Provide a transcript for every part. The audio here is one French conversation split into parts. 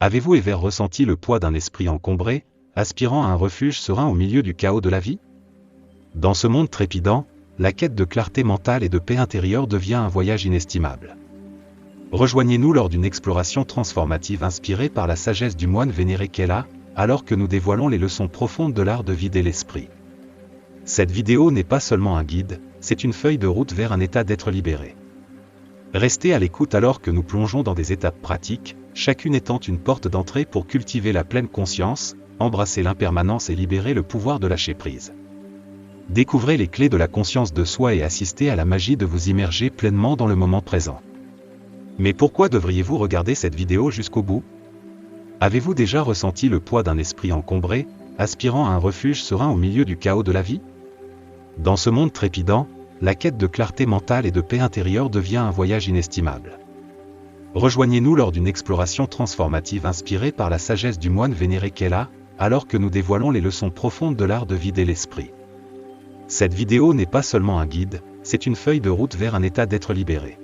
Avez-vous ever ressenti le poids d'un esprit encombré, aspirant à un refuge serein au milieu du chaos de la vie? Dans ce monde trépidant, la quête de clarté mentale et de paix intérieure devient un voyage inestimable. Rejoignez-nous lors d'une exploration transformative inspirée par la sagesse du moine vénéré Kela, alors que nous dévoilons les leçons profondes de l'art de vider l'esprit. Cette vidéo n'est pas seulement un guide, c'est une feuille de route vers un état d'être libéré. Restez à l'écoute alors que nous plongeons dans des étapes pratiques, chacune étant une porte d'entrée pour cultiver la pleine conscience, embrasser l'impermanence et libérer le pouvoir de lâcher prise. Découvrez les clés de la conscience de soi et assistez à la magie de vous immerger pleinement dans le moment présent. Mais pourquoi devriez-vous regarder cette vidéo jusqu'au bout? Avez-vous déjà ressenti le poids d'un esprit encombré, aspirant à un refuge serein au milieu du chaos de la vie? Dans ce monde trépidant, la quête de clarté mentale et de paix intérieure devient un voyage inestimable. Rejoignez-nous lors d'une exploration transformative inspirée par la sagesse du moine vénéré Kela, alors que nous dévoilons les leçons profondes de l'art de vider l'esprit. Cette vidéo n'est pas seulement un guide, c'est une feuille de route vers un état d'être libéré.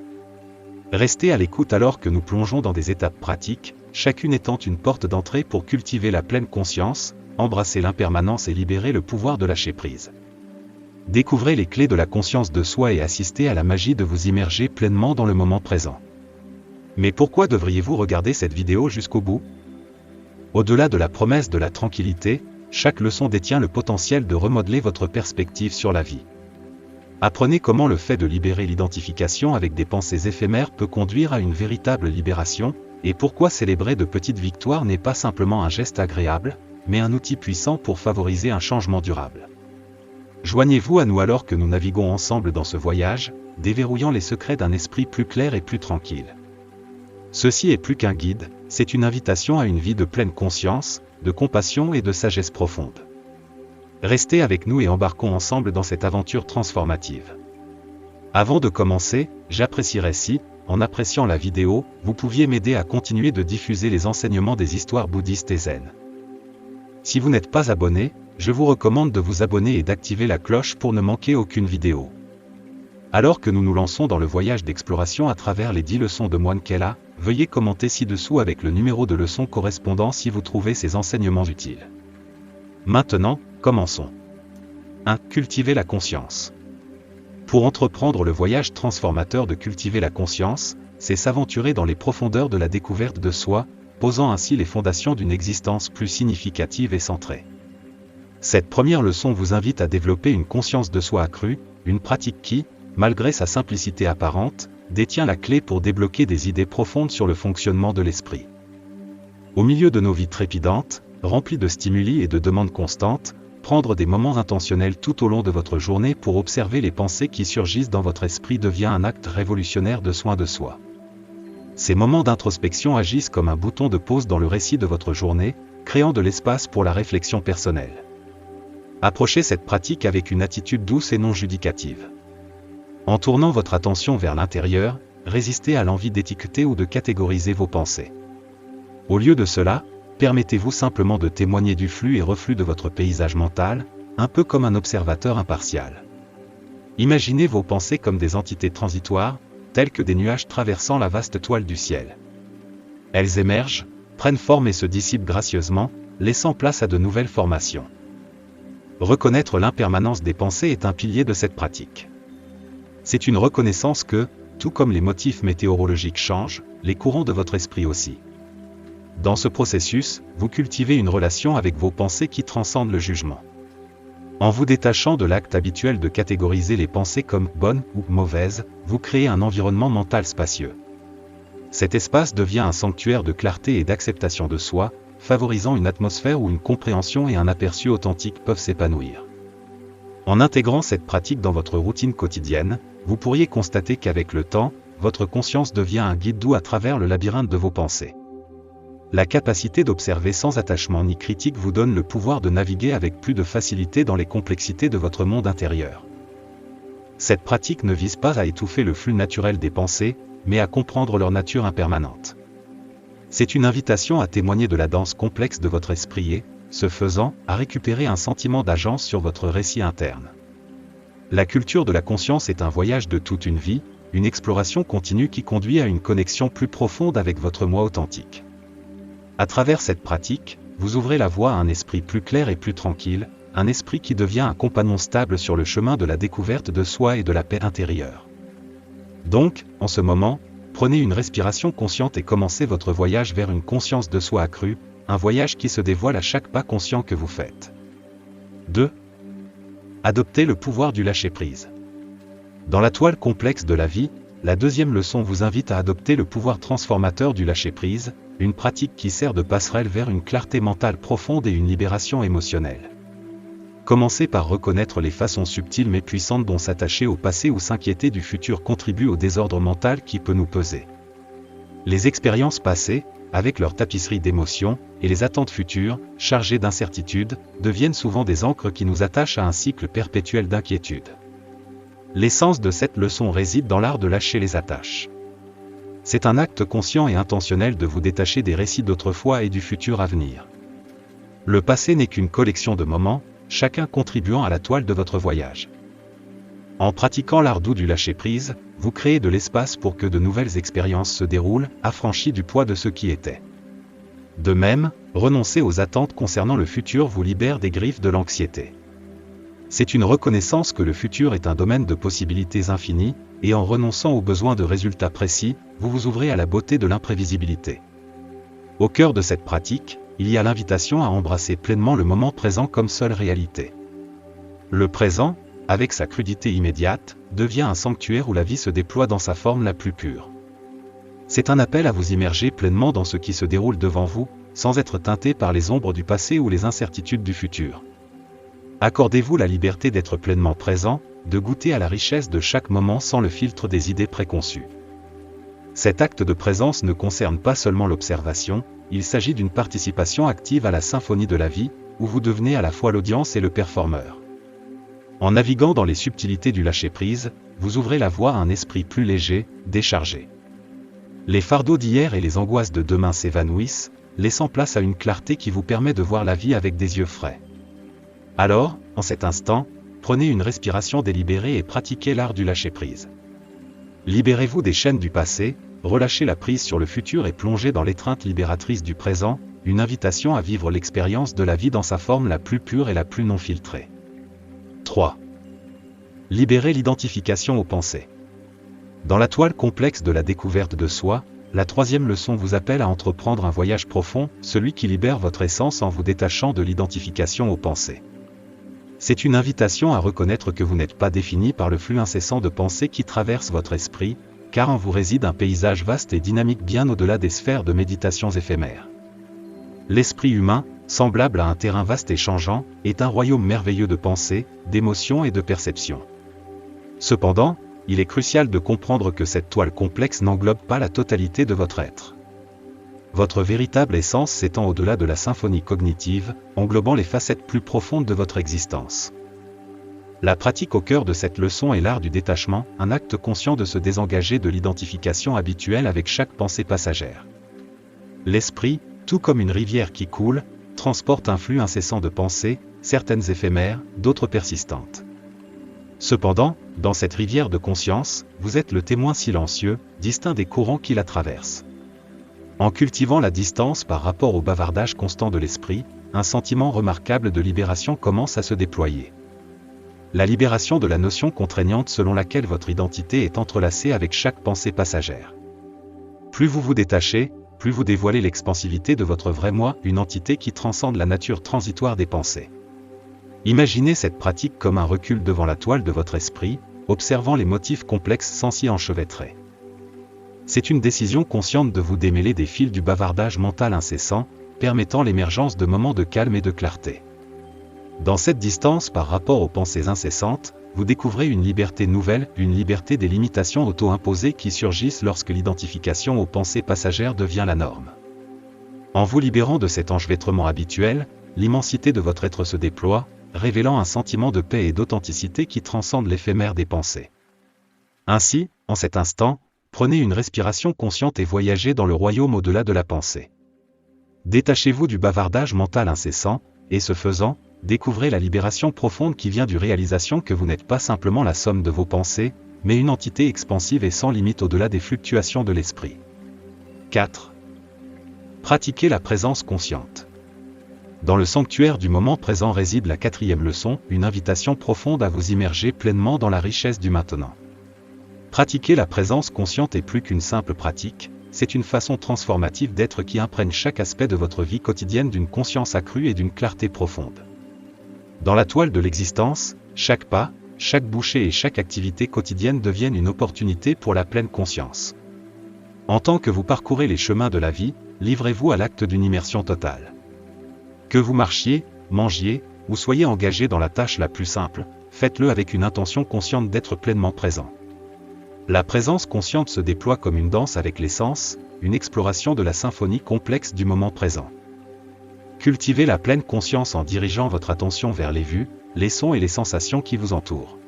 Restez à l'écoute alors que nous plongeons dans des étapes pratiques, chacune étant une porte d'entrée pour cultiver la pleine conscience, embrasser l'impermanence et libérer le pouvoir de lâcher prise. Découvrez les clés de la conscience de soi et assistez à la magie de vous immerger pleinement dans le moment présent. Mais pourquoi devriez-vous regarder cette vidéo jusqu'au bout? Au-delà de la promesse de la tranquillité, chaque leçon détient le potentiel de remodeler votre perspective sur la vie. Apprenez comment le fait de libérer l'identification avec des pensées éphémères peut conduire à une véritable libération, et pourquoi célébrer de petites victoires n'est pas simplement un geste agréable, mais un outil puissant pour favoriser un changement durable. Joignez-vous à nous alors que nous naviguons ensemble dans ce voyage, déverrouillant les secrets d'un esprit plus clair et plus tranquille. Ceci est plus qu'un guide, c'est une invitation à une vie de pleine conscience, de compassion et de sagesse profonde. Restez avec nous et embarquons ensemble dans cette aventure transformative. Avant de commencer, j'apprécierais si, en appréciant la vidéo, vous pouviez m'aider à continuer de diffuser les enseignements des histoires bouddhistes et zen. Si vous n'êtes pas abonné, je vous recommande de vous abonner et d'activer la cloche pour ne manquer aucune vidéo. Alors que nous nous lançons dans le voyage d'exploration à travers les 10 leçons de Moine Kela, veuillez commenter ci-dessous avec le numéro de leçon correspondant si vous trouvez ces enseignements utiles. Maintenant, commençons. 1. Cultiver la conscience. Pour entreprendre le voyage transformateur de cultiver la conscience, c'est s'aventurer dans les profondeurs de la découverte de soi, posant ainsi les fondations d'une existence plus significative et centrée. Cette première leçon vous invite à développer une conscience de soi accrue, une pratique qui, malgré sa simplicité apparente, détient la clé pour débloquer des idées profondes sur le fonctionnement de l'esprit. Au milieu de nos vies trépidantes, remplies de stimuli et de demandes constantes, prendre des moments intentionnels tout au long de votre journée pour observer les pensées qui surgissent dans votre esprit devient un acte révolutionnaire de soin de soi. Ces moments d'introspection agissent comme un bouton de pause dans le récit de votre journée, créant de l'espace pour la réflexion personnelle. Approchez cette pratique avec une attitude douce et non judicative. En tournant votre attention vers l'intérieur, résistez à l'envie d'étiqueter ou de catégoriser vos pensées. Au lieu de cela, permettez-vous simplement de témoigner du flux et reflux de votre paysage mental, un peu comme un observateur impartial. Imaginez vos pensées comme des entités transitoires, telles que des nuages traversant la vaste toile du ciel. Elles émergent, prennent forme et se dissipent gracieusement, laissant place à de nouvelles formations. Reconnaître l'impermanence des pensées est un pilier de cette pratique. C'est une reconnaissance que, tout comme les motifs météorologiques changent, les courants de votre esprit aussi. Dans ce processus, vous cultivez une relation avec vos pensées qui transcende le jugement. En vous détachant de l'acte habituel de catégoriser les pensées comme bonnes ou mauvaises, vous créez un environnement mental spacieux. Cet espace devient un sanctuaire de clarté et d'acceptation de soi, favorisant une atmosphère où une compréhension et un aperçu authentique peuvent s'épanouir. En intégrant cette pratique dans votre routine quotidienne, vous pourriez constater qu'avec le temps, votre conscience devient un guide doux à travers le labyrinthe de vos pensées. La capacité d'observer sans attachement ni critique vous donne le pouvoir de naviguer avec plus de facilité dans les complexités de votre monde intérieur. Cette pratique ne vise pas à étouffer le flux naturel des pensées, mais à comprendre leur nature impermanente. C'est une invitation à témoigner de la danse complexe de votre esprit et, ce faisant, à récupérer un sentiment d'agence sur votre récit interne. La culture de la conscience est un voyage de toute une vie, une exploration continue qui conduit à une connexion plus profonde avec votre moi authentique. À travers cette pratique, vous ouvrez la voie à un esprit plus clair et plus tranquille, un esprit qui devient un compagnon stable sur le chemin de la découverte de soi et de la paix intérieure. Donc, en ce moment, prenez une respiration consciente et commencez votre voyage vers une conscience de soi accrue, un voyage qui se dévoile à chaque pas conscient que vous faites. 2. Adoptez le pouvoir du lâcher-prise. Dans la toile complexe de la vie, la deuxième leçon vous invite à adopter le pouvoir transformateur du lâcher-prise, une pratique qui sert de passerelle vers une clarté mentale profonde et une libération émotionnelle. Commencez par reconnaître les façons subtiles mais puissantes dont s'attacher au passé ou s'inquiéter du futur contribue au désordre mental qui peut nous peser. Les expériences passées, avec leur tapisserie d'émotions, et les attentes futures, chargées d'incertitudes, deviennent souvent des ancres qui nous attachent à un cycle perpétuel d'inquiétude. L'essence de cette leçon réside dans l'art de lâcher les attaches. C'est un acte conscient et intentionnel de vous détacher des récits d'autrefois et du futur à venir. Le passé n'est qu'une collection de moments, chacun contribuant à la toile de votre voyage. En pratiquant l'art doux du lâcher-prise, vous créez de l'espace pour que de nouvelles expériences se déroulent, affranchies du poids de ce qui était. De même, renoncer aux attentes concernant le futur vous libère des griffes de l'anxiété. C'est une reconnaissance que le futur est un domaine de possibilités infinies, et en renonçant aux besoins de résultats précis, vous vous ouvrez à la beauté de l'imprévisibilité. Au cœur de cette pratique, il y a l'invitation à embrasser pleinement le moment présent comme seule réalité. Le présent, avec sa crudité immédiate, devient un sanctuaire où la vie se déploie dans sa forme la plus pure. C'est un appel à vous immerger pleinement dans ce qui se déroule devant vous, sans être teinté par les ombres du passé ou les incertitudes du futur. Accordez-vous la liberté d'être pleinement présent, de goûter à la richesse de chaque moment sans le filtre des idées préconçues. Cet acte de présence ne concerne pas seulement l'observation, il s'agit d'une participation active à la symphonie de la vie, où vous devenez à la fois l'audience et le performeur. En naviguant dans les subtilités du lâcher-prise, vous ouvrez la voie à un esprit plus léger, déchargé. Les fardeaux d'hier et les angoisses de demain s'évanouissent, laissant place à une clarté qui vous permet de voir la vie avec des yeux frais. Alors, en cet instant, prenez une respiration délibérée et pratiquez l'art du lâcher-prise. Libérez-vous des chaînes du passé, relâchez la prise sur le futur et plongez dans l'étreinte libératrice du présent, une invitation à vivre l'expérience de la vie dans sa forme la plus pure et la plus non filtrée. 3. Libérez l'identification aux pensées. Dans la toile complexe de la découverte de soi, la troisième leçon vous appelle à entreprendre un voyage profond, celui qui libère votre essence en vous détachant de l'identification aux pensées. C'est une invitation à reconnaître que vous n'êtes pas défini par le flux incessant de pensées qui traversent votre esprit, car en vous réside un paysage vaste et dynamique bien au-delà des sphères de méditations éphémères. L'esprit humain, semblable à un terrain vaste et changeant, est un royaume merveilleux de pensées, d'émotions et de perceptions. Cependant, il est crucial de comprendre que cette toile complexe n'englobe pas la totalité de votre être. Votre véritable essence s'étend au-delà de la symphonie cognitive, englobant les facettes plus profondes de votre existence. La pratique au cœur de cette leçon est l'art du détachement, un acte conscient de se désengager de l'identification habituelle avec chaque pensée passagère. L'esprit, tout comme une rivière qui coule, transporte un flux incessant de pensées, certaines éphémères, d'autres persistantes. Cependant, dans cette rivière de conscience, vous êtes le témoin silencieux, distinct des courants qui la traversent. En cultivant la distance par rapport au bavardage constant de l'esprit, un sentiment remarquable de libération commence à se déployer. La libération de la notion contraignante selon laquelle votre identité est entrelacée avec chaque pensée passagère. Plus vous vous détachez, plus vous dévoilez l'expansivité de votre vrai moi, une entité qui transcende la nature transitoire des pensées. Imaginez cette pratique comme un recul devant la toile de votre esprit, observant les motifs complexes sans s'y enchevêtrer. C'est une décision consciente de vous démêler des fils du bavardage mental incessant, permettant l'émergence de moments de calme et de clarté. Dans cette distance par rapport aux pensées incessantes, vous découvrez une liberté nouvelle, une liberté des limitations auto-imposées qui surgissent lorsque l'identification aux pensées passagères devient la norme. En vous libérant de cet enchevêtrement habituel, l'immensité de votre être se déploie, révélant un sentiment de paix et d'authenticité qui transcende l'éphémère des pensées. Ainsi, en cet instant, prenez une respiration consciente et voyagez dans le royaume au-delà de la pensée. Détachez-vous du bavardage mental incessant, et ce faisant, découvrez la libération profonde qui vient du réalisation que vous n'êtes pas simplement la somme de vos pensées, mais une entité expansive et sans limite au-delà des fluctuations de l'esprit. 4. Pratiquez la présence consciente. Dans le sanctuaire du moment présent réside la 4e leçon, une invitation profonde à vous immerger pleinement dans la richesse du maintenant. Pratiquer la présence consciente est plus qu'une simple pratique, c'est une façon transformative d'être qui imprègne chaque aspect de votre vie quotidienne d'une conscience accrue et d'une clarté profonde. Dans la toile de l'existence, chaque pas, chaque bouchée et chaque activité quotidienne deviennent une opportunité pour la pleine conscience. En tant que vous parcourez les chemins de la vie, livrez-vous à l'acte d'une immersion totale. Que vous marchiez, mangiez, ou soyez engagé dans la tâche la plus simple, faites-le avec une intention consciente d'être pleinement présent. La présence consciente se déploie comme une danse avec les sens, une exploration de la symphonie complexe du moment présent. Cultivez la pleine conscience en dirigeant votre attention vers les vues, les sons et les sensations qui vous entourent.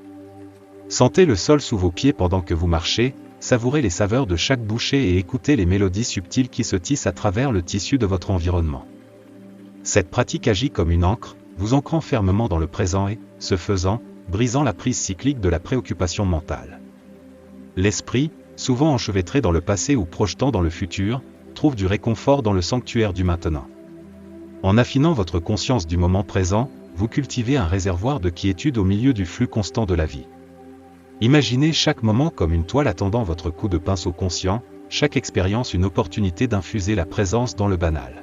Sentez le sol sous vos pieds pendant que vous marchez, savourez les saveurs de chaque bouchée et écoutez les mélodies subtiles qui se tissent à travers le tissu de votre environnement. Cette pratique agit comme une ancre, vous ancrant fermement dans le présent et, ce faisant, brisant la prise cyclique de la préoccupation mentale. L'esprit, souvent enchevêtré dans le passé ou projetant dans le futur, trouve du réconfort dans le sanctuaire du maintenant. En affinant votre conscience du moment présent, vous cultivez un réservoir de quiétude au milieu du flux constant de la vie. Imaginez chaque moment comme une toile attendant votre coup de pinceau conscient, chaque expérience une opportunité d'infuser la présence dans le banal.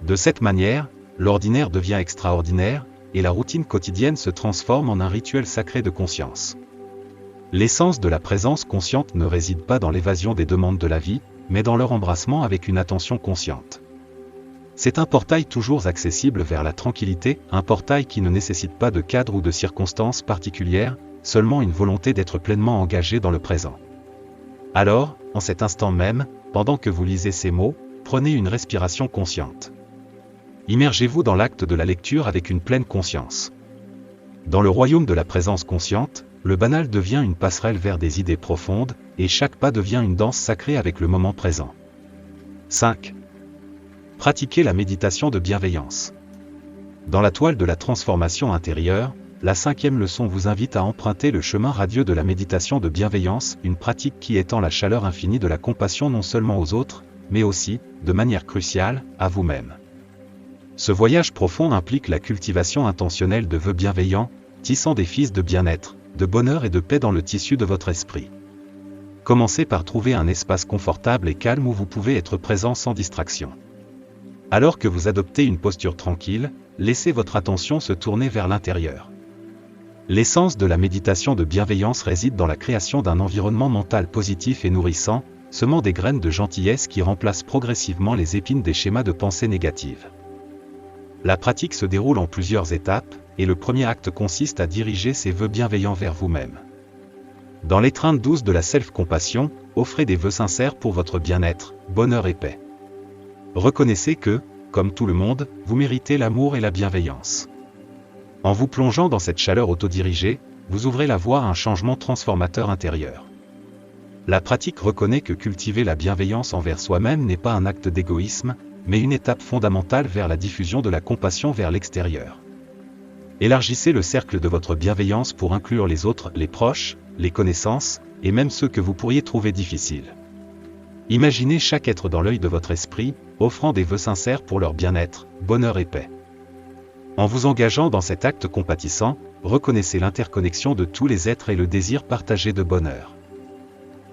De cette manière, l'ordinaire devient extraordinaire, et la routine quotidienne se transforme en un rituel sacré de conscience. L'essence de la présence consciente ne réside pas dans l'évasion des demandes de la vie, mais dans leur embrassement avec une attention consciente. C'est un portail toujours accessible vers la tranquillité, un portail qui ne nécessite pas de cadre ou de circonstances particulières, seulement une volonté d'être pleinement engagé dans le présent. Alors, en cet instant même, pendant que vous lisez ces mots, prenez une respiration consciente. Immergez-vous dans l'acte de la lecture avec une pleine conscience. Dans le royaume de la présence consciente, le banal devient une passerelle vers des idées profondes, et chaque pas devient une danse sacrée avec le moment présent. 5. Pratiquez la méditation de bienveillance. Dans la toile de la transformation intérieure, la 5e leçon vous invite à emprunter le chemin radieux de la méditation de bienveillance, une pratique qui étend la chaleur infinie de la compassion non seulement aux autres, mais aussi, de manière cruciale, à vous-même. Ce voyage profond implique la cultivation intentionnelle de vœux bienveillants, tissant des fils de bien-être, de bonheur et de paix dans le tissu de votre esprit. Commencez par trouver un espace confortable et calme où vous pouvez être présent sans distraction. Alors que vous adoptez une posture tranquille, laissez votre attention se tourner vers l'intérieur. L'essence de la méditation de bienveillance réside dans la création d'un environnement mental positif et nourrissant, semant des graines de gentillesse qui remplacent progressivement les épines des schémas de pensée négatives. La pratique se déroule en plusieurs étapes, et le premier acte consiste à diriger ces vœux bienveillants vers vous-même. Dans l'étreinte douce de la self-compassion, offrez des vœux sincères pour votre bien-être, bonheur et paix. Reconnaissez que, comme tout le monde, vous méritez l'amour et la bienveillance. En vous plongeant dans cette chaleur autodirigée, vous ouvrez la voie à un changement transformateur intérieur. La pratique reconnaît que cultiver la bienveillance envers soi-même n'est pas un acte d'égoïsme, mais une étape fondamentale vers la diffusion de la compassion vers l'extérieur. Élargissez le cercle de votre bienveillance pour inclure les autres, les proches, les connaissances, et même ceux que vous pourriez trouver difficiles. Imaginez chaque être dans l'œil de votre esprit, offrant des vœux sincères pour leur bien-être, bonheur et paix. En vous engageant dans cet acte compatissant, reconnaissez l'interconnexion de tous les êtres et le désir partagé de bonheur.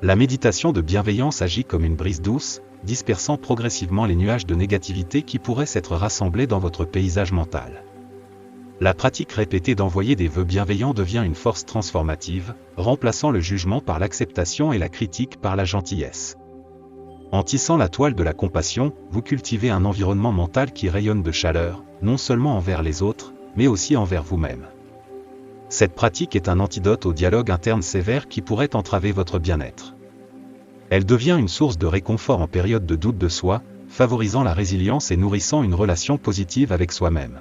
La méditation de bienveillance agit comme une brise douce, dispersant progressivement les nuages de négativité qui pourraient s'être rassemblés dans votre paysage mental. La pratique répétée d'envoyer des vœux bienveillants devient une force transformative, remplaçant le jugement par l'acceptation et la critique par la gentillesse. En tissant la toile de la compassion, vous cultivez un environnement mental qui rayonne de chaleur, non seulement envers les autres, mais aussi envers vous-même. Cette pratique est un antidote au dialogue interne sévère qui pourrait entraver votre bien-être. Elle devient une source de réconfort en période de doute de soi, favorisant la résilience et nourrissant une relation positive avec soi-même.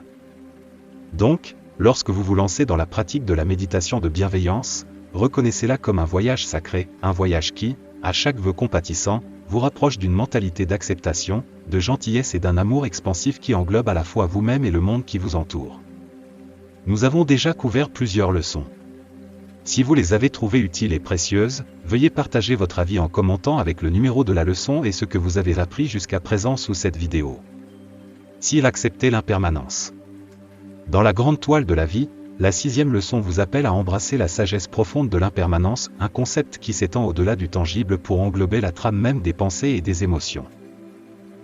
Donc, lorsque vous vous lancez dans la pratique de la méditation de bienveillance, reconnaissez-la comme un voyage sacré, un voyage qui, à chaque vœu compatissant, vous rapproche d'une mentalité d'acceptation, de gentillesse et d'un amour expansif qui englobe à la fois vous-même et le monde qui vous entoure. Nous avons déjà couvert plusieurs leçons. Si vous les avez trouvées utiles et précieuses, veuillez partager votre avis en commentant avec le numéro de la leçon et ce que vous avez appris jusqu'à présent sous cette vidéo. S'il acceptait l'impermanence. Dans la grande toile de la vie, la 6e leçon vous appelle à embrasser la sagesse profonde de l'impermanence, un concept qui s'étend au-delà du tangible pour englober la trame même des pensées et des émotions.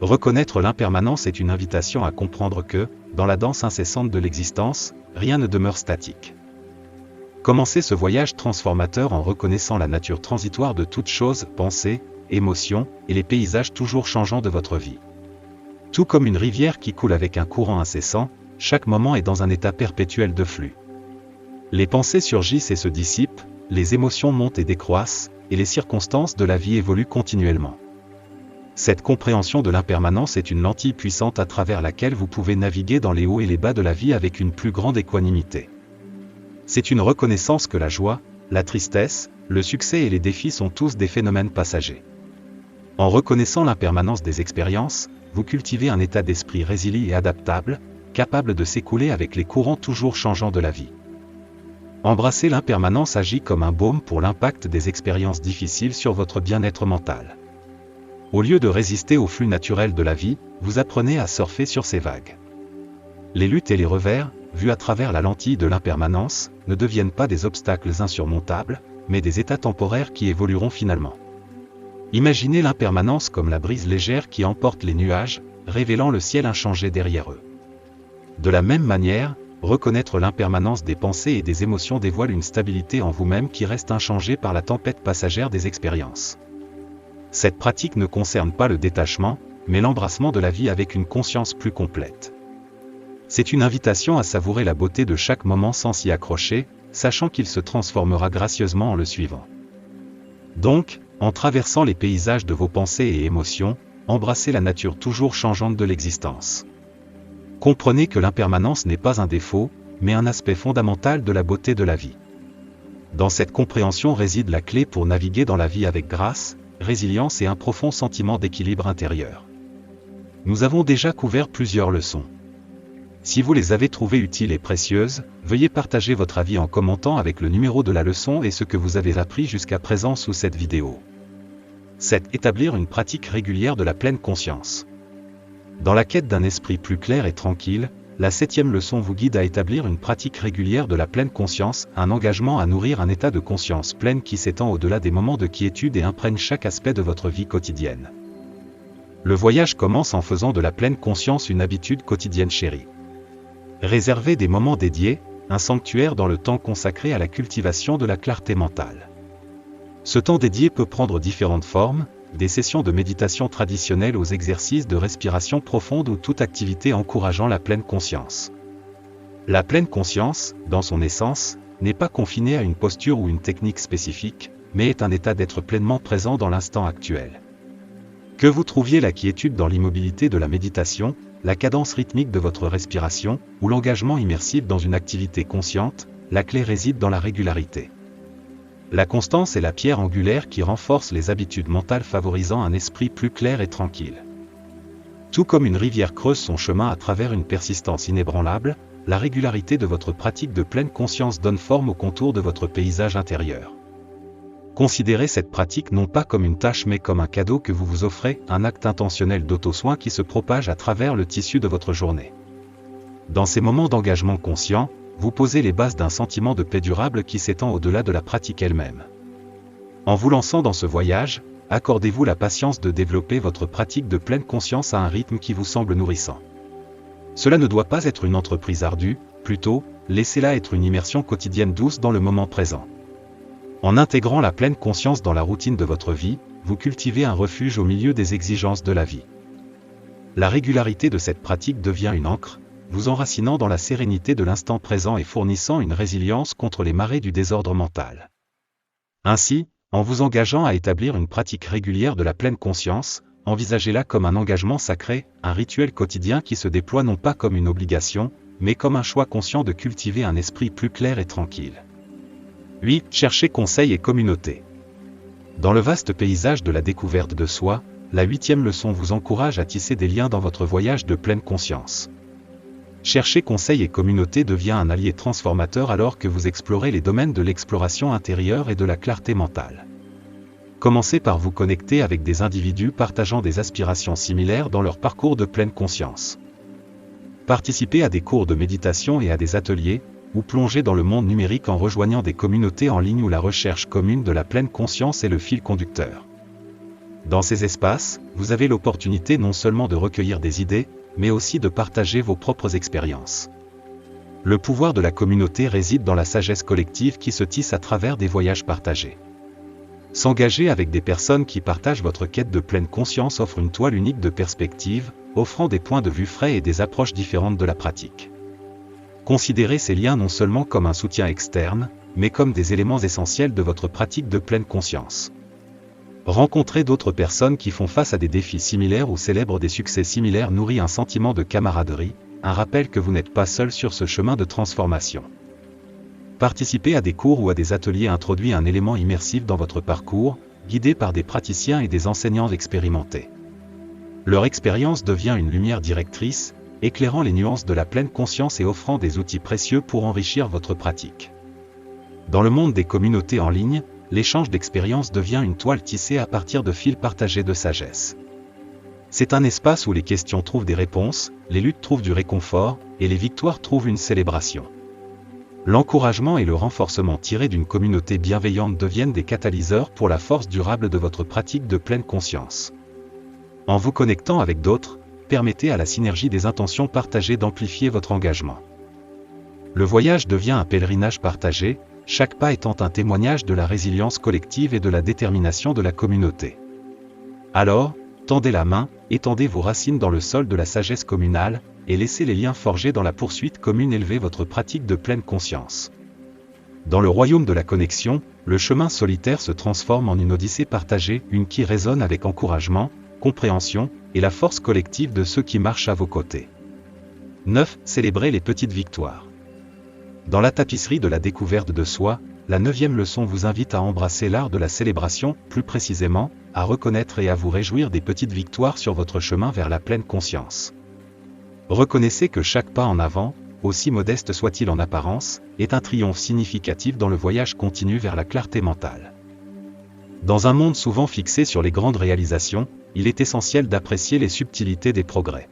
Reconnaître l'impermanence est une invitation à comprendre que, dans la danse incessante de l'existence, rien ne demeure statique. Commencez ce voyage transformateur en reconnaissant la nature transitoire de toutes choses, pensées, émotions, et les paysages toujours changeants de votre vie. Tout comme une rivière qui coule avec un courant incessant, chaque moment est dans un état perpétuel de flux. Les pensées surgissent et se dissipent, les émotions montent et décroissent, et les circonstances de la vie évoluent continuellement. Cette compréhension de l'impermanence est une lentille puissante à travers laquelle vous pouvez naviguer dans les hauts et les bas de la vie avec une plus grande équanimité. C'est une reconnaissance que la joie, la tristesse, le succès et les défis sont tous des phénomènes passagers. En reconnaissant l'impermanence des expériences, vous cultivez un état d'esprit résilient et adaptable, capable de s'écouler avec les courants toujours changeants de la vie. Embrasser l'impermanence agit comme un baume pour l'impact des expériences difficiles sur votre bien-être mental. Au lieu de résister au flux naturel de la vie, vous apprenez à surfer sur ces vagues. Les luttes et les revers, vus à travers la lentille de l'impermanence, ne deviennent pas des obstacles insurmontables, mais des états temporaires qui évolueront finalement. Imaginez l'impermanence comme la brise légère qui emporte les nuages, révélant le ciel inchangé derrière eux. De la même manière, reconnaître l'impermanence des pensées et des émotions dévoile une stabilité en vous-même qui reste inchangée par la tempête passagère des expériences. Cette pratique ne concerne pas le détachement, mais l'embrassement de la vie avec une conscience plus complète. C'est une invitation à savourer la beauté de chaque moment sans s'y accrocher, sachant qu'il se transformera gracieusement en le suivant. Donc, en traversant les paysages de vos pensées et émotions, embrassez la nature toujours changeante de l'existence. Comprenez que l'impermanence n'est pas un défaut, mais un aspect fondamental de la beauté de la vie. Dans cette compréhension réside la clé pour naviguer dans la vie avec grâce, résilience et un profond sentiment d'équilibre intérieur. Nous avons déjà couvert plusieurs leçons. Si vous les avez trouvées utiles et précieuses, veuillez partager votre avis en commentant avec le numéro de la leçon et ce que vous avez appris jusqu'à présent sous cette vidéo. 7. Établir une pratique régulière de la pleine conscience. Dans la quête d'un esprit plus clair et tranquille, la 7e leçon vous guide à établir une pratique régulière de la pleine conscience, un engagement à nourrir un état de conscience pleine qui s'étend au-delà des moments de quiétude et imprègne chaque aspect de votre vie quotidienne. Le voyage commence en faisant de la pleine conscience une habitude quotidienne chérie. Réservez des moments dédiés, un sanctuaire dans le temps consacré à la cultivation de la clarté mentale. Ce temps dédié peut prendre différentes formes, des sessions de méditation traditionnelles aux exercices de respiration profonde ou toute activité encourageant la pleine conscience. La pleine conscience, dans son essence, n'est pas confinée à une posture ou une technique spécifique, mais est un état d'être pleinement présent dans l'instant actuel. Que vous trouviez la quiétude dans l'immobilité de la méditation, la cadence rythmique de votre respiration, ou l'engagement immersif dans une activité consciente, la clé réside dans la régularité. La constance est la pierre angulaire qui renforce les habitudes mentales favorisant un esprit plus clair et tranquille. Tout comme une rivière creuse son chemin à travers une persistance inébranlable, la régularité de votre pratique de pleine conscience donne forme au contour de votre paysage intérieur. Considérez cette pratique non pas comme une tâche mais comme un cadeau que vous vous offrez, un acte intentionnel d'auto-soin qui se propage à travers le tissu de votre journée. Dans ces moments d'engagement conscient, vous posez les bases d'un sentiment de paix durable qui s'étend au-delà de la pratique elle-même. En vous lançant dans ce voyage, accordez-vous la patience de développer votre pratique de pleine conscience à un rythme qui vous semble nourrissant. Cela ne doit pas être une entreprise ardue, plutôt, laissez-la être une immersion quotidienne douce dans le moment présent. En intégrant la pleine conscience dans la routine de votre vie, vous cultivez un refuge au milieu des exigences de la vie. La régularité de cette pratique devient une ancre, vous enracinant dans la sérénité de l'instant présent et fournissant une résilience contre les marées du désordre mental. Ainsi, en vous engageant à établir une pratique régulière de la pleine conscience, envisagez-la comme un engagement sacré, un rituel quotidien qui se déploie non pas comme une obligation, mais comme un choix conscient de cultiver un esprit plus clair et tranquille. 8. Cherchez conseil et communauté. Dans le vaste paysage de la découverte de soi, la 8e leçon vous encourage à tisser des liens dans votre voyage de pleine conscience. Chercher conseil et communauté devient un allié transformateur alors que vous explorez les domaines de l'exploration intérieure et de la clarté mentale. Commencez par vous connecter avec des individus partageant des aspirations similaires dans leur parcours de pleine conscience. Participez à des cours de méditation et à des ateliers, ou plongez dans le monde numérique en rejoignant des communautés en ligne où la recherche commune de la pleine conscience est le fil conducteur. Dans ces espaces, vous avez l'opportunité non seulement de recueillir des idées, mais aussi de partager vos propres expériences. Le pouvoir de la communauté réside dans la sagesse collective qui se tisse à travers des voyages partagés. S'engager avec des personnes qui partagent votre quête de pleine conscience offre une toile unique de perspective, offrant des points de vue frais et des approches différentes de la pratique. Considérez ces liens non seulement comme un soutien externe, mais comme des éléments essentiels de votre pratique de pleine conscience. Rencontrer d'autres personnes qui font face à des défis similaires ou célèbrent des succès similaires nourrit un sentiment de camaraderie, un rappel que vous n'êtes pas seul sur ce chemin de transformation. Participer à des cours ou à des ateliers introduit un élément immersif dans votre parcours, guidé par des praticiens et des enseignants expérimentés. Leur expérience devient une lumière directrice, éclairant les nuances de la pleine conscience et offrant des outils précieux pour enrichir votre pratique. Dans le monde des communautés en ligne, l'échange d'expériences devient une toile tissée à partir de fils partagés de sagesse. C'est un espace où les questions trouvent des réponses, les luttes trouvent du réconfort, et les victoires trouvent une célébration. L'encouragement et le renforcement tirés d'une communauté bienveillante deviennent des catalyseurs pour la force durable de votre pratique de pleine conscience. En vous connectant avec d'autres, permettez à la synergie des intentions partagées d'amplifier votre engagement. Le voyage devient un pèlerinage partagé, chaque pas étant un témoignage de la résilience collective et de la détermination de la communauté. Alors, tendez la main, étendez vos racines dans le sol de la sagesse communale, et laissez les liens forgés dans la poursuite commune élever votre pratique de pleine conscience. Dans le royaume de la connexion, le chemin solitaire se transforme en une odyssée partagée, une qui résonne avec encouragement, compréhension, et la force collective de ceux qui marchent à vos côtés. 9. Célébrez les petites victoires. Dans la tapisserie de la découverte de soi, la 9e leçon vous invite à embrasser l'art de la célébration, plus précisément, à reconnaître et à vous réjouir des petites victoires sur votre chemin vers la pleine conscience. Reconnaissez que chaque pas en avant, aussi modeste soit-il en apparence, est un triomphe significatif dans le voyage continu vers la clarté mentale. Dans un monde souvent fixé sur les grandes réalisations, il est essentiel d'apprécier les subtilités des progrès.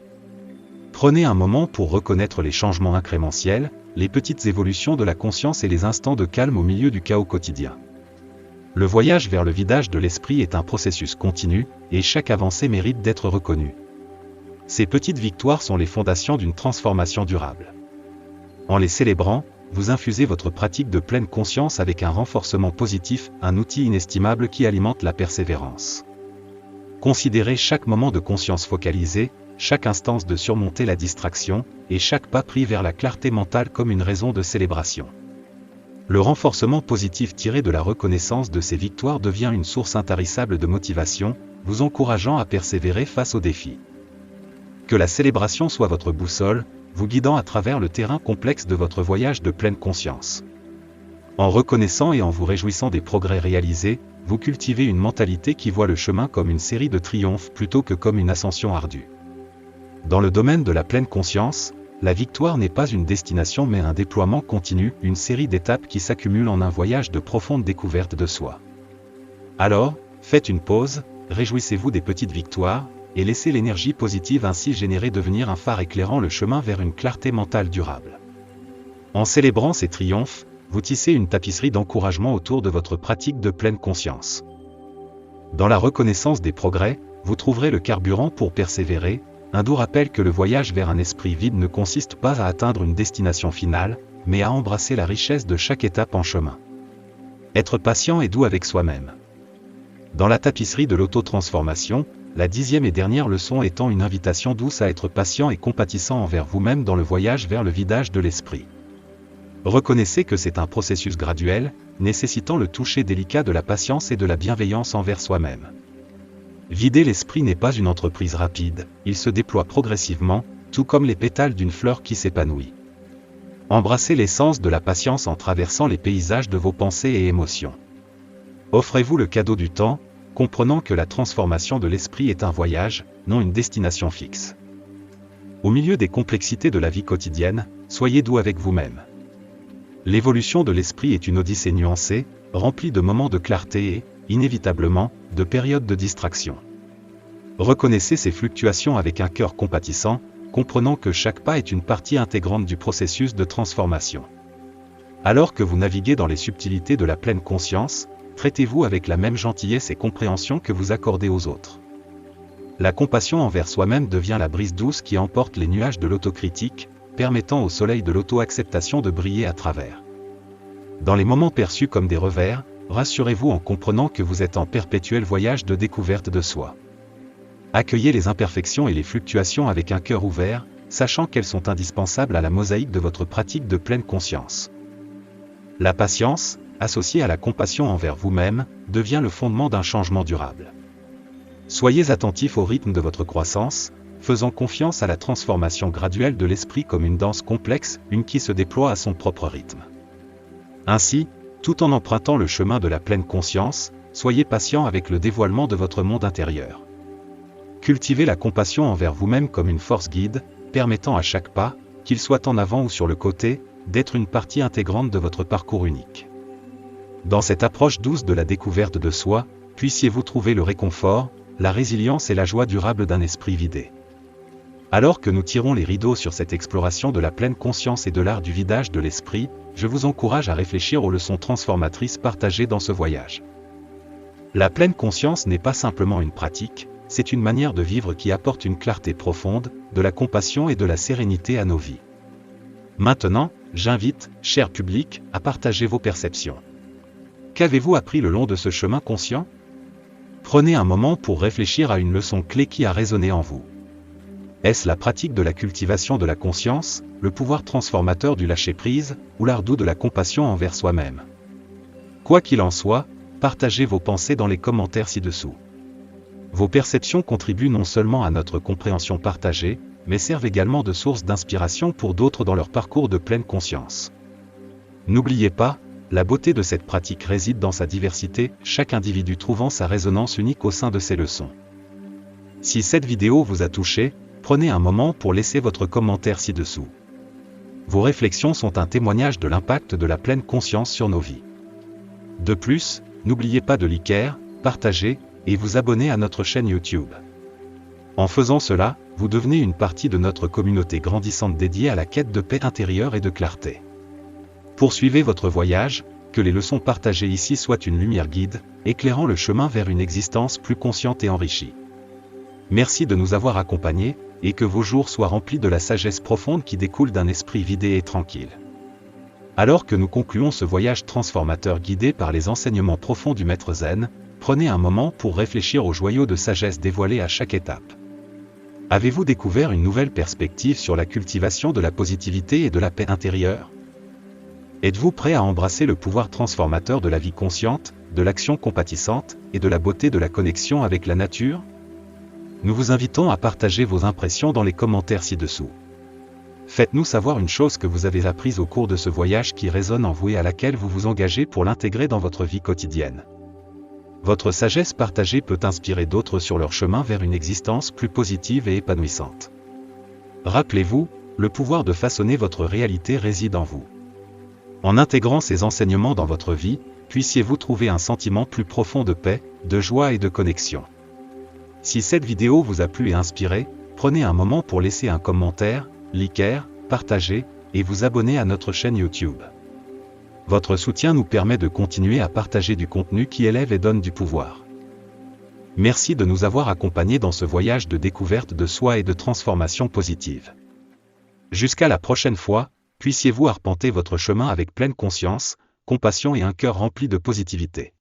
Prenez un moment pour reconnaître les changements incrémentiels, les petites évolutions de la conscience et les instants de calme au milieu du chaos quotidien. Le voyage vers le vidage de l'esprit est un processus continu, et chaque avancée mérite d'être reconnue. Ces petites victoires sont les fondations d'une transformation durable. En les célébrant, vous infusez votre pratique de pleine conscience avec un renforcement positif, un outil inestimable qui alimente la persévérance. Considérez chaque moment de conscience focalisé, chaque instance de surmonter la distraction, et chaque pas pris vers la clarté mentale comme une raison de célébration. Le renforcement positif tiré de la reconnaissance de ces victoires devient une source intarissable de motivation, vous encourageant à persévérer face aux défis. Que la célébration soit votre boussole, vous guidant à travers le terrain complexe de votre voyage de pleine conscience. En reconnaissant et en vous réjouissant des progrès réalisés, vous cultivez une mentalité qui voit le chemin comme une série de triomphes plutôt que comme une ascension ardue. Dans le domaine de la pleine conscience, la victoire n'est pas une destination mais un déploiement continu, une série d'étapes qui s'accumulent en un voyage de profonde découverte de soi. Alors, faites une pause, réjouissez-vous des petites victoires, et laissez l'énergie positive ainsi générée devenir un phare éclairant le chemin vers une clarté mentale durable. En célébrant ces triomphes, vous tissez une tapisserie d'encouragement autour de votre pratique de pleine conscience. Dans la reconnaissance des progrès, vous trouverez le carburant pour persévérer, un doux rappel que le voyage vers un esprit vide ne consiste pas à atteindre une destination finale, mais à embrasser la richesse de chaque étape en chemin. Être patient et doux avec soi-même. Dans la tapisserie de l'auto-transformation, la 10e et dernière leçon étant une invitation douce à être patient et compatissant envers vous-même dans le voyage vers le vidage de l'esprit. Reconnaissez que c'est un processus graduel, nécessitant le toucher délicat de la patience et de la bienveillance envers soi-même. Vider l'esprit n'est pas une entreprise rapide, il se déploie progressivement, tout comme les pétales d'une fleur qui s'épanouit. Embrassez l'essence de la patience en traversant les paysages de vos pensées et émotions. Offrez-vous le cadeau du temps, comprenant que la transformation de l'esprit est un voyage, non une destination fixe. Au milieu des complexités de la vie quotidienne, soyez doux avec vous-même. L'évolution de l'esprit est une odyssée nuancée, remplie de moments de clarté et, inévitablement, de périodes de distraction. Reconnaissez ces fluctuations avec un cœur compatissant, comprenant que chaque pas est une partie intégrante du processus de transformation. Alors que vous naviguez dans les subtilités de la pleine conscience, traitez-vous avec la même gentillesse et compréhension que vous accordez aux autres. La compassion envers soi-même devient la brise douce qui emporte les nuages de l'autocritique, permettant au soleil de l'auto-acceptation de briller à travers. Dans les moments perçus comme des revers, rassurez-vous en comprenant que vous êtes en perpétuel voyage de découverte de soi. Accueillez les imperfections et les fluctuations avec un cœur ouvert, sachant qu'elles sont indispensables à la mosaïque de votre pratique de pleine conscience. La patience, associée à la compassion envers vous-même, devient le fondement d'un changement durable. Soyez attentifs au rythme de votre croissance, faisant confiance à la transformation graduelle de l'esprit comme une danse complexe, une qui se déploie à son propre rythme. Ainsi, tout en empruntant le chemin de la pleine conscience, soyez patient avec le dévoilement de votre monde intérieur. Cultivez la compassion envers vous-même comme une force guide, permettant à chaque pas, qu'il soit en avant ou sur le côté, d'être une partie intégrante de votre parcours unique. Dans cette approche douce de la découverte de soi, puissiez-vous trouver le réconfort, la résilience et la joie durable d'un esprit vidé. Alors que nous tirons les rideaux sur cette exploration de la pleine conscience et de l'art du vidage de l'esprit, je vous encourage à réfléchir aux leçons transformatrices partagées dans ce voyage. La pleine conscience n'est pas simplement une pratique, c'est une manière de vivre qui apporte une clarté profonde, de la compassion et de la sérénité à nos vies. Maintenant, j'invite, cher public, à partager vos perceptions. Qu'avez-vous appris le long de ce chemin conscient ? Prenez un moment pour réfléchir à une leçon clé qui a résonné en vous. Est-ce la pratique de la cultivation de la conscience, le pouvoir transformateur du lâcher-prise, ou l'art doux de la compassion envers soi-même ? Quoi qu'il en soit, partagez vos pensées dans les commentaires ci-dessous. Vos perceptions contribuent non seulement à notre compréhension partagée, mais servent également de source d'inspiration pour d'autres dans leur parcours de pleine conscience. N'oubliez pas, la beauté de cette pratique réside dans sa diversité, chaque individu trouvant sa résonance unique au sein de ses leçons. Si cette vidéo vous a touché, prenez un moment pour laisser votre commentaire ci-dessous. Vos réflexions sont un témoignage de l'impact de la pleine conscience sur nos vies. De plus, n'oubliez pas de liker, partager, et vous abonner à notre chaîne YouTube. En faisant cela, vous devenez une partie de notre communauté grandissante dédiée à la quête de paix intérieure et de clarté. Poursuivez votre voyage, que les leçons partagées ici soient une lumière guide, éclairant le chemin vers une existence plus consciente et enrichie. Merci de nous avoir accompagnés, et que vos jours soient remplis de la sagesse profonde qui découle d'un esprit vidé et tranquille. Alors que nous concluons ce voyage transformateur guidé par les enseignements profonds du Maître Zen, prenez un moment pour réfléchir aux joyaux de sagesse dévoilés à chaque étape. Avez-vous découvert une nouvelle perspective sur la cultivation de la positivité et de la paix intérieure ? Êtes-vous prêt à embrasser le pouvoir transformateur de la vie consciente, de l'action compatissante, et de la beauté de la connexion avec la nature ? Nous vous invitons à partager vos impressions dans les commentaires ci-dessous. Faites-nous savoir une chose que vous avez apprise au cours de ce voyage qui résonne en vous et à laquelle vous vous engagez pour l'intégrer dans votre vie quotidienne. Votre sagesse partagée peut inspirer d'autres sur leur chemin vers une existence plus positive et épanouissante. Rappelez-vous, le pouvoir de façonner votre réalité réside en vous. En intégrant ces enseignements dans votre vie, puissiez-vous trouver un sentiment plus profond de paix, de joie et de connexion. Si cette vidéo vous a plu et inspiré, prenez un moment pour laisser un commentaire, liker, partager, et vous abonner à notre chaîne YouTube. Votre soutien nous permet de continuer à partager du contenu qui élève et donne du pouvoir. Merci de nous avoir accompagnés dans ce voyage de découverte de soi et de transformation positive. Jusqu'à la prochaine fois, puissiez-vous arpenter votre chemin avec pleine conscience, compassion et un cœur rempli de positivité.